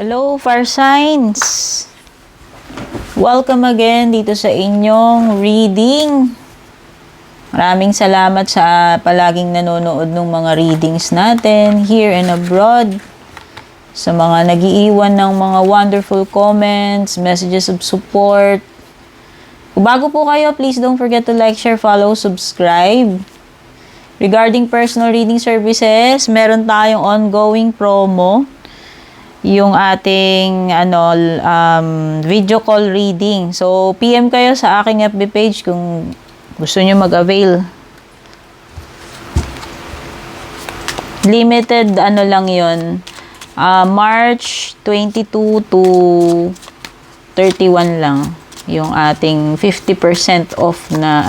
Hello, Fire Signs! Welcome again dito sa inyong reading. Maraming salamat sa palaging nanonood ng mga readings natin here and abroad. Sa mga nag-iiwan ng mga wonderful comments, messages of support. Kung bago po kayo, please don't forget to like, share, follow, subscribe. Regarding personal reading services, meron tayong ongoing promo. Yung ating video call reading. So, PM kayo sa aking FB page kung gusto nyo mag-avail. Limited lang yun. March 22 to 31 lang. Yung ating 50% off na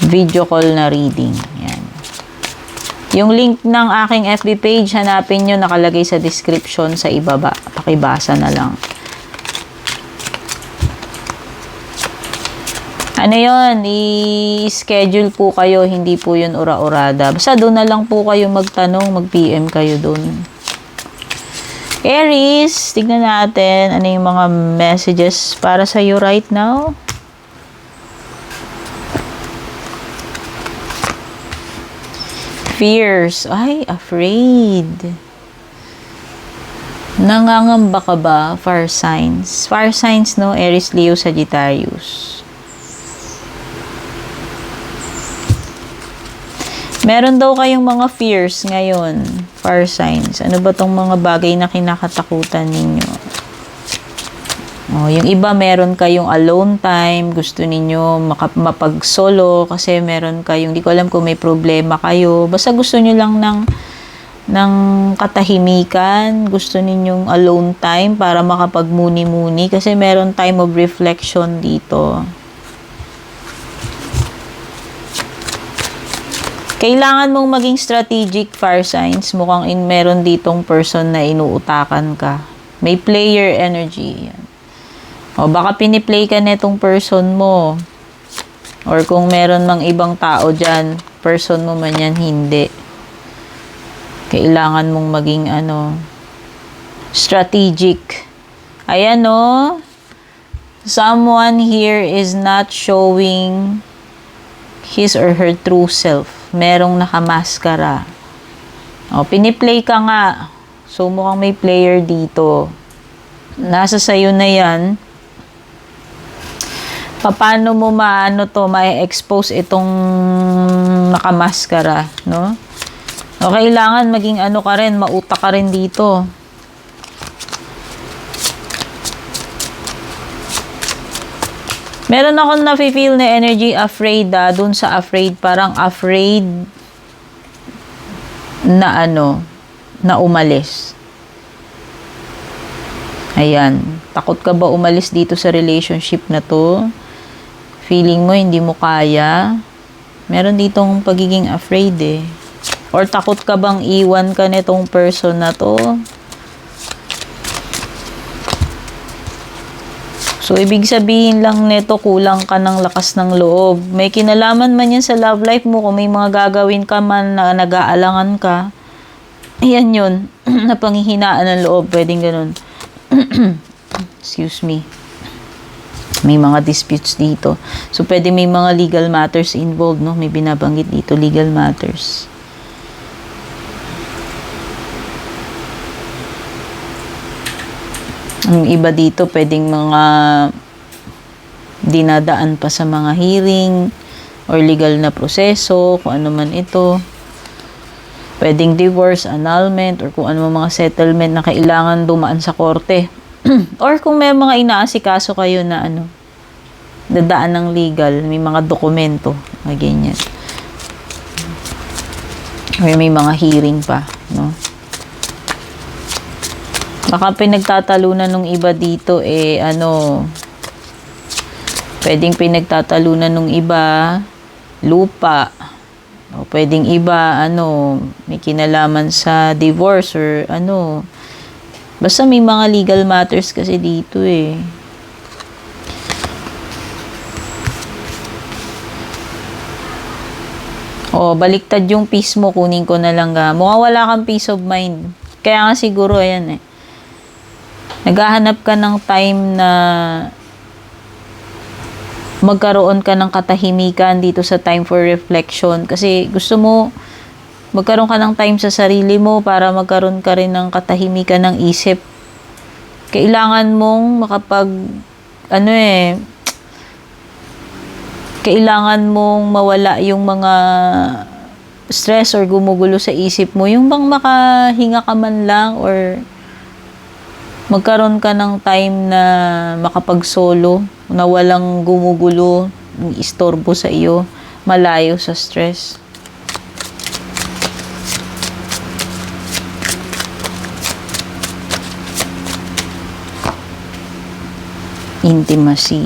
video call na reading. Yan. Yung link ng aking FB page, hanapin nyo, nakalagay sa description sa ibaba. Pakibasa na lang. Yun, i-schedule po kayo, hindi po yun ura-urada. Basta doon na lang po kayo magtanong, mag-PM kayo doon. Aries, tignan natin ano yung mga messages para sa you right now. Fears. Ay, afraid. Nangangamba ka ba, fire signs? Fire signs, no? Aries, Leo, Sagittarius. Meron daw kayong mga fears ngayon, fire signs. Ano ba tong mga bagay na kinakatakutan ninyo? Yung iba meron kayong alone time, gusto ninyo mapag-solo kasi meron kayong, di ko alam kung may problema kayo. Basta gusto niyo lang ng katahimikan, gusto ninyong alone time para makapagmuni-muni kasi meron time of reflection dito. Kailangan mong maging strategic, fire signs. Mukhang meron ditong person na inuutakan ka. May player energy. Yan. Baka piniplay ka netong person mo. Or kung meron mang ibang tao dyan, person mo man yan, hindi. Kailangan mong maging strategic. Ayan someone here is not showing his or her true self. Merong nakamaskara. Piniplay ka nga. So, mukhang may player dito. Nasa sayo na yan. Paano mo ma-expose itong nakamaskara, no? Kailangan maging ka rin, mautak ka rin dito. Meron akong nafe-feel na energy afraid, dun sa afraid, parang afraid na na umalis. Ayan, takot ka ba umalis dito sa relationship na to? Feeling mo hindi mo kaya. Meron ditong pagiging afraid Or takot ka bang iwan ka nitong person na to? So, ibig sabihin lang nito, kulang ka ng lakas ng loob. May kinalaman man yan sa love life mo kung may mga gagawin ka man na nag-aalangan ka. Ayan yun. Na panghihinaan ng loob. Pwedeng ganun. Excuse me. May mga disputes dito. So, pwede may mga legal matters involved, no? May binabanggit dito, legal matters. Ang iba dito, pwedeng mga dinadaan pa sa mga hearing or legal na proseso, kung ano man ito. Pwedeng divorce, annulment, or kung ano mga settlement na kailangan dumaan sa korte. Or kung may mga inaasikaso kayo na dadaan ng legal, may mga dokumento, ganyan. Or may mga hearing pa, no? Baka pinagtatalunan ng iba dito pwedeng pinagtatalunan ng iba lupa. O pwedeng iba may kinalaman sa divorce or basta may mga legal matters kasi dito baliktad yung peace mo, kunin ko na lang. Mukhang wala kang peace of mind. Kaya nga siguro, ayan Naghahanap ka ng time na magkaroon ka ng katahimikan dito sa time for reflection. Kasi gusto mo magkaroon ka ng time sa sarili mo para magkaroon ka rin ng katahimikan ng isip. Kailangan mong kailangan mong mawala yung mga stress or gumugulo sa isip mo. Yung bang makahinga ka man lang or magkaroon ka ng time na makapag-solo na walang gumugulo, istorbo sa iyo, malayo sa stress. Intimacy.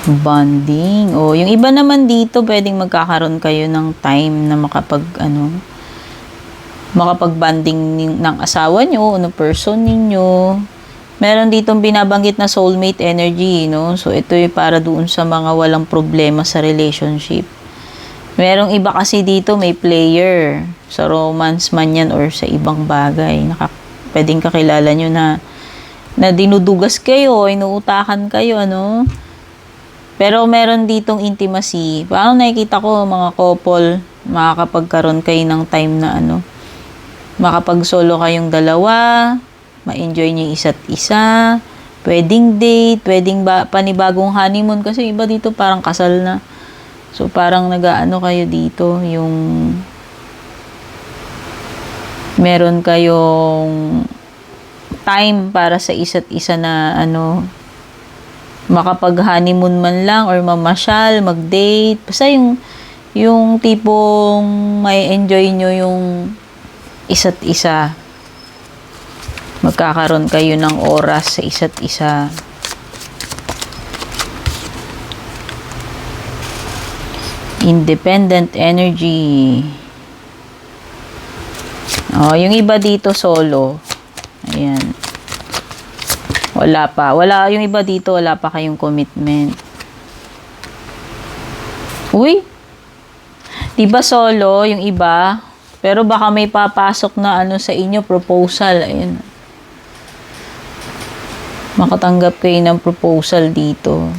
Bonding. O, yung iba naman dito, pwedeng magkakaroon kayo ng time na makapag-bonding ng asawa nyo o ng person ninyo. Meron ditong binabanggit na soulmate energy, no? So, ito yung para doon sa mga walang problema sa relationship. Merong iba kasi dito, may player. Sa romance man yan or sa ibang bagay. Pwedeng kakilala nyo na dinudugas kayo, inuutakan kayo, ano? Pero meron ditong intimacy. Parang nakikita ko mga couple, makakapagkaroon kayo ng time na makapag-solo kayong dalawa, ma-enjoy niyo isa't isa, pwedeng date, pwedeng panibagong honeymoon kasi iba dito parang kasal na. So parang kayo dito, yung meron kayong time para sa isa't isa na makapag-honeymoon man lang or mamasyal, mag-date. Basta yung tipong may enjoy nyo yung isa't isa. Magkakaroon kayo ng oras sa isa't isa. Independent energy. Yung iba dito solo. Ayan. Yung iba dito, wala pa kayong commitment. Uy! Diba solo, yung iba? Pero baka may papasok na sa inyo, proposal. Ayun. Makatanggap kayo ng proposal dito.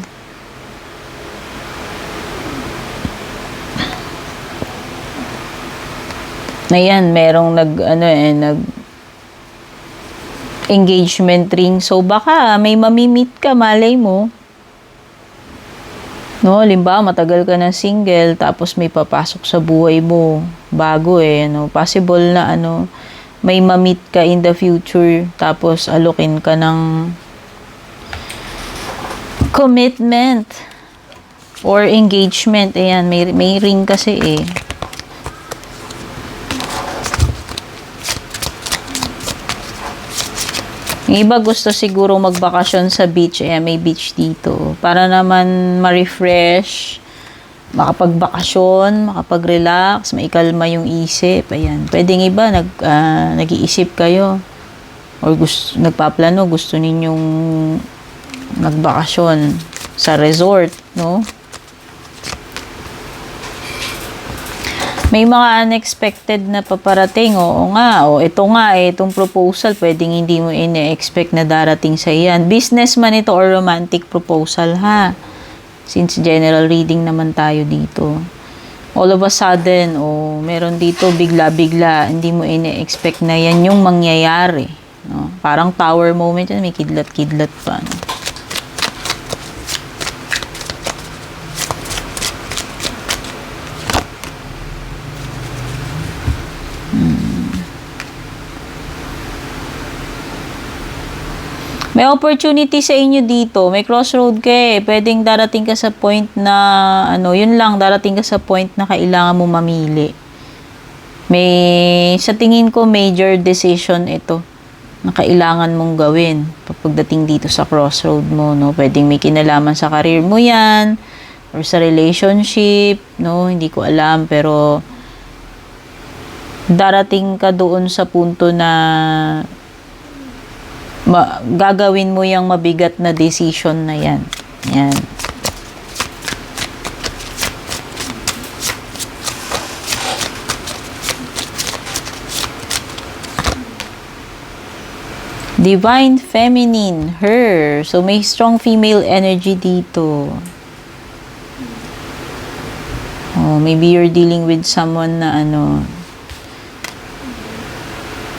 Ayan, merong engagement ring. So, baka may mamimit ka, malay mo. No, limbawa, matagal ka na single, tapos may papasok sa buhay mo. Bago possible na may mamit ka in the future, tapos alokin ka ng commitment or engagement. Ayan, may ring kasi Yung iba gusto siguro magbakasyon sa beach. Ayan, may beach dito. Para naman ma-refresh, makapagbakasyon, makapag-relax, maikalma yung isip. Ayan. Pwedeng iba, nag-iisip kayo. Or nagpaplano, gusto ninyong nagbakasyon sa resort, no? May mga unexpected na paparating. Oo nga. Ito nga, itong proposal, pwedeng hindi mo ine-expect na darating sa iyan. Business man ito or romantic proposal, ha? Since general reading naman tayo dito. All of a sudden, meron dito bigla-bigla, hindi mo ine-expect na yan yung mangyayari. No? Parang tower moment yan, may kidlat-kidlat pa. No? May opportunity sa inyo dito. May crossroad ka Pwedeng darating ka sa point na, darating ka sa point na kailangan mo mamili. Sa tingin ko, major decision ito na kailangan mong gawin pagdating dito sa crossroad mo, no? Pwedeng may kinalaman sa career mo yan, or sa relationship, no? Hindi ko alam, pero darating ka doon sa punto na gagawin mo yung mabigat na decision na yan. Yan. Divine Feminine, her. So, may strong female energy dito. Oh, maybe you're dealing with someone na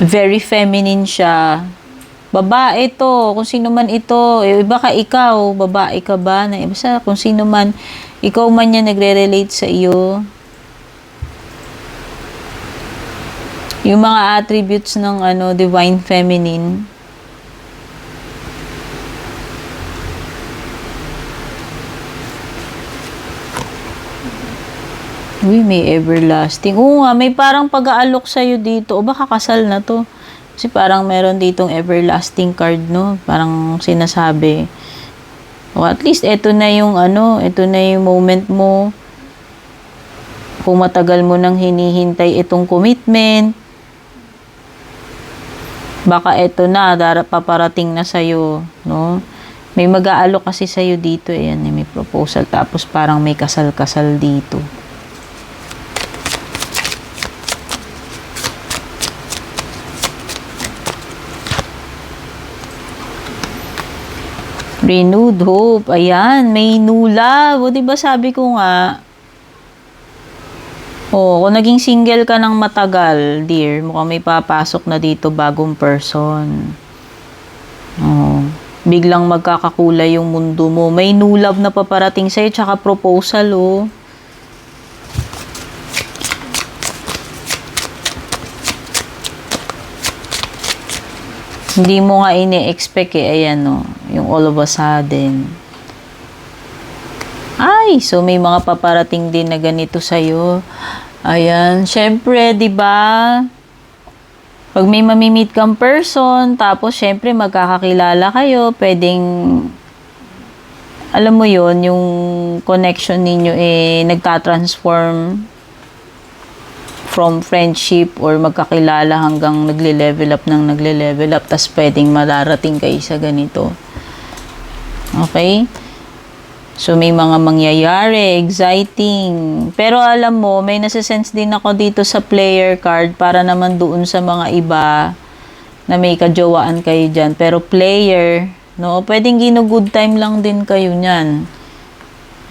very feminine siya. Babae to, kung sino man ito. Baka ikaw, babae ka ba? Basta kung sino man, ikaw man yan nagre-relate sa iyo. Yung mga attributes ng Divine Feminine. Uy, may everlasting. Oo nga, may parang pag-aalok sa'yo dito. O baka kasal na to. Kasi parang meron ditong everlasting card, no? Parang sinasabi. O at least, ito na yung ito na yung moment mo. Kung matagal mo nang hinihintay itong commitment, baka ito na, paparating na sa'yo, no? May mag-aalok kasi sa'yo dito. Ayan, may proposal. Tapos parang may kasal-kasal dito. Renewed hope. Ayan, may new love. O, diba sabi ko nga, kung naging single ka ng matagal, dear, mukhang may papasok na dito bagong person. Biglang magkakakulay yung mundo mo. May new love na paparating sa'yo, tsaka proposal, Hindi mo nga ini-expect ayan yung all of a sudden. Ay, so may mga paparating din na ganito sa'yo. Ayan, syempre, 'di ba? Pag may mamimit kang person, tapos syempre magkakakilala kayo, pwedeng alam mo yon yung connection ninyo nagtatransform from friendship or magkakilala hanggang nagle-level up tas pwedeng mararating kayo sa ganito. Okay? So, may mga mangyayari, exciting. Pero alam mo, may nasa-sense din ako dito sa player card para naman doon sa mga iba na may kajowaan kayo dyan. Pero player, no? Pwedeng good time lang din kayo nyan.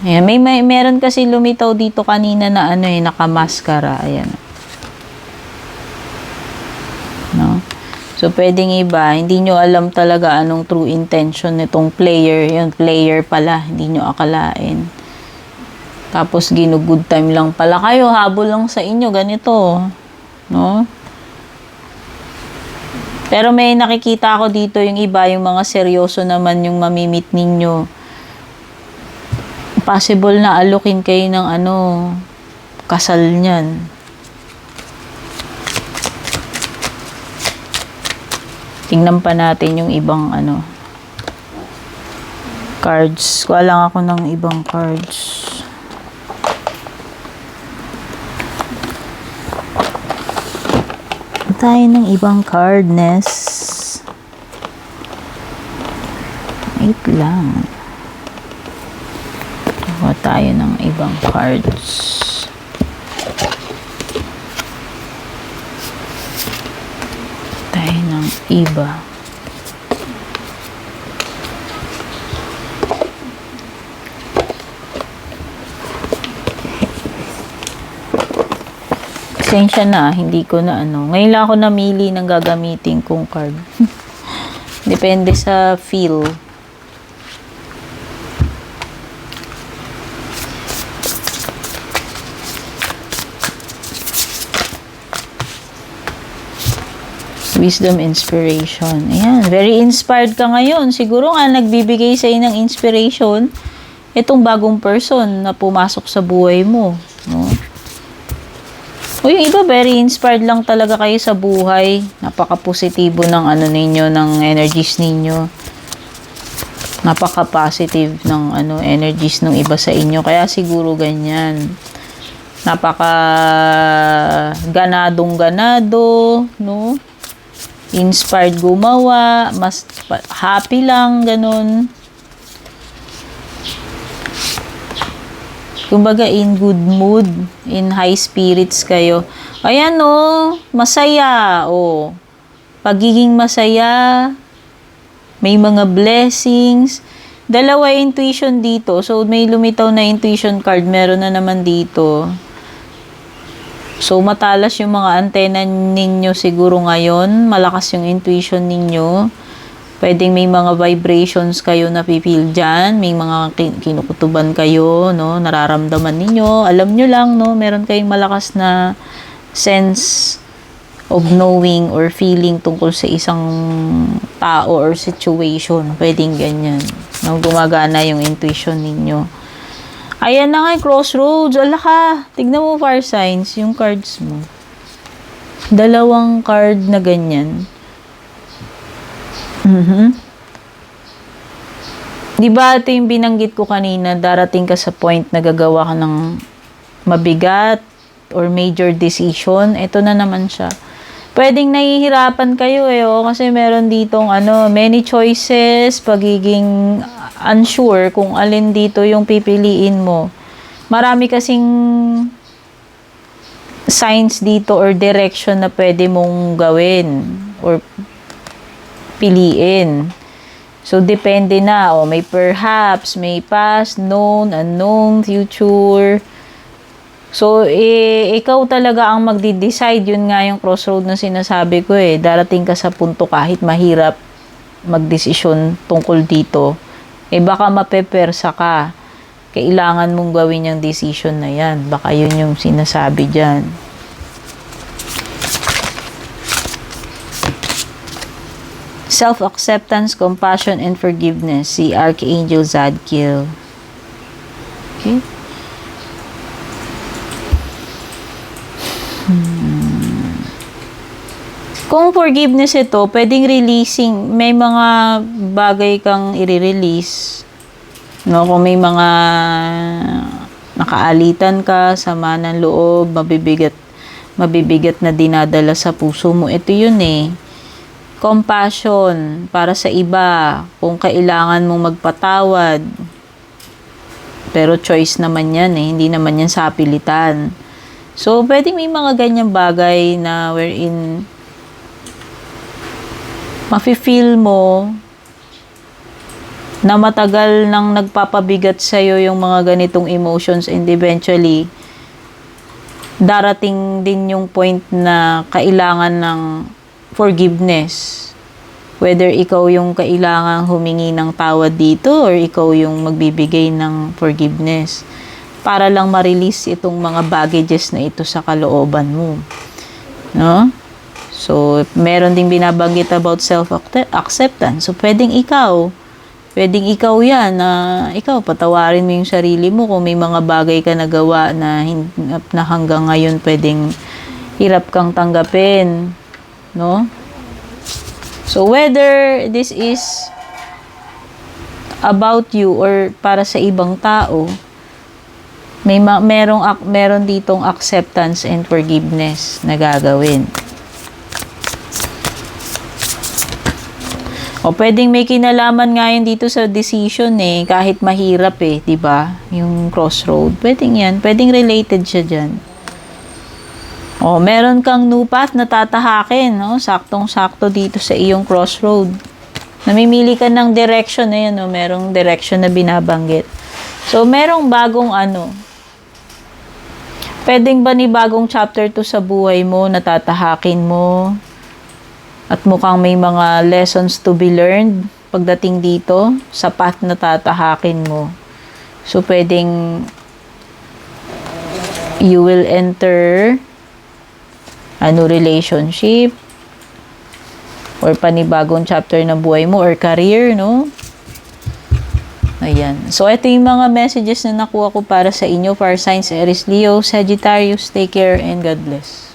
Ayan, meron kasi lumitaw dito kanina na nakamaskara. Ayan. No? So, pwedeng iba, hindi nyo alam talaga anong true intention nitong player. Yun, player pala, hindi nyo akalain. Tapos, good time lang pala kayo, habol lang sa inyo, ganito. No? Pero may nakikita ako dito yung iba, yung mga seryoso naman yung mamimit ninyo. Possible na alokin kayo ng kasal niyan. Tingnan pa natin yung ibang cards. Kuha lang ako ng ibang cards. Tayo ng ibang cardness. Wait lang. Kuha tayo ng ibang cards. Iba. Pasensya na, hindi ko na Ngayon lang ako namili ng gagamitin kong card. Depende sa feel. Wisdom, inspiration. Ayan, very inspired ka ngayon. Siguro nga nagbibigay sa ng inspiration itong bagong person na pumasok sa buhay mo. No? O yung iba, very inspired lang talaga kayo sa buhay. Napaka-positibo ng ninyo, ng energies ninyo. Napaka-positive ng energies ng iba sa inyo. Kaya siguro ganyan. Napaka-ganadong-ganado, no? Inspired gumawa, mas happy lang, ganun. Kumbaga, in good mood, in high spirits kayo. Ayan, masaya, Pagiging masaya, May mga blessings. Dalawa intuition dito. So, may lumitaw na intuition card. Meron na naman dito. So, matalas yung mga antena ninyo siguro ngayon. Malakas yung intuition ninyo. Pwedeng may mga vibrations kayo na pipil dyan. May mga kinukutuban kayo, no? Nararamdaman ninyo. Alam nyo lang, no? Meron kayong malakas na sense of knowing or feeling tungkol sa isang tao or situation. Pwedeng ganyan. Nang gumagana yung intuition ninyo. Ayan na nga, crossroads. Ala ka. Tignan mo, fire signs, yung cards mo. Dalawang card na ganyan. Diba ito yung binanggit ko kanina, darating ka sa point na gagawa ka ng mabigat or major decision. Ito na naman siya. Pwedeng nahihirapan kayo kasi meron ditong many choices, pagiging unsure kung alin dito yung pipiliin mo. Marami kasing signs dito or direction na pwede mong gawin or piliin. So, depende na. May perhaps, may past, known, unknown, future. So, ikaw talaga ang magdi-decide. Yun nga yung crossroad na sinasabi ko Darating ka sa punto kahit mahirap magdesisyon tungkol dito. Baka mapepersa ka. Kailangan mong gawin yung decision na yan. Baka yun yung sinasabi dyan. Self-acceptance, compassion, and forgiveness. Si Archangel Zadkiel. Okay? Kung forgiveness ito, pwedeng releasing. May mga bagay kang i-release. No? Kung may mga nakaalitan ka, sama ng loob, mabibigat na dinadala sa puso mo. Ito yun Compassion para sa iba, kung kailangan mong magpatawad. Pero choice naman yan hindi naman yan sa pilitan. So, pwedeng may mga ganyang bagay na wherein mafe-feel mo na matagal nang nagpapabigat sa'yo yung mga ganitong emotions and eventually darating din yung point na kailangan ng forgiveness. Whether ikaw yung kailangang humingi ng tawad dito or ikaw yung magbibigay ng forgiveness para lang ma-release itong mga baggages na ito sa kalooban mo. No? So, meron ding binabanggit about self-acceptance. So, pwedeng ikaw yan na ikaw patawarin mo yung sarili mo kung may mga bagay ka nagawa na hanggang ngayon pwedeng hirap kang tanggapin. No? So, whether this is about you or para sa ibang tao, meron ditong acceptance and forgiveness na gagawin. O pwedeng may kinalaman nga yun dito sa decision kahit mahirap 'di ba? Yung crossroad, pwedeng yan, pwedeng related siya diyan. O, meron kang new path na tatahakin, no? Saktong-sakto dito sa iyong crossroad. Namimili ka ng direction na yan, no? Merong direction na binabanggit. So, merong bagong pwedeng ba ni bagong chapter to sa buhay mo na tatahakin mo? At mukhang may mga lessons to be learned pagdating dito sa path na tatahakin mo. So, pwedeng you will enter relationship or panibagong chapter ng buhay mo or career, no? Ayan. So, ito yung mga messages na nakuha ko para sa inyo, Fire Signs, Aries, Leo, Sagittarius. Take care and God bless.